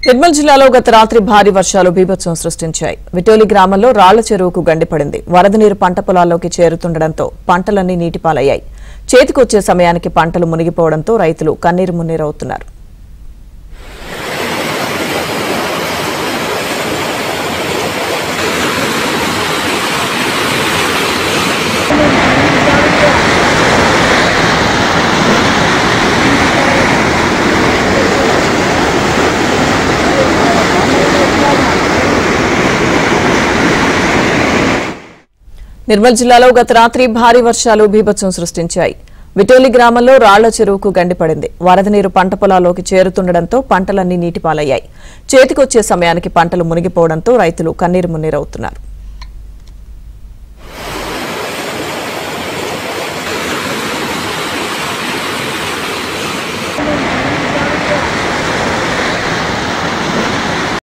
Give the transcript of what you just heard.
నిర్మల్ జిల్లాలో గత రాత్రి భారీ వర్షాలు బీభత్సం సృష్టించాయి. విటోలి గ్రామంలో రాళ్ల చెరువుకు గండిపడింది. వరద నీరు పంట పొలాల్లోకి చేరుతుండటంతో పంటలన్నీ నీటిపాలయ్యాయి. చేతికొచ్చే సమయానికి పంటలు మునిగిపోవడంతో రైతులు కన్నీరు మున్నీరవుతున్నారు. నిర్మల్ జిల్లాలో గత రాత్రి భారీ వర్షాలు బీభత్సం సృష్టించాయి. విటోలి గ్రామంలో రాళ్ల చెరువుకు గండిపడింది. వరద నీరు పంట పొలాల్లోకి చేరుతుండటంతో పంటలన్నీ నీటిపాలయ్యాయి. చేతికొచ్చే సమయానికి పంటలు మునిగిపోవడంతో రైతులు కన్నీరు మున్నీరవుతున్నారు.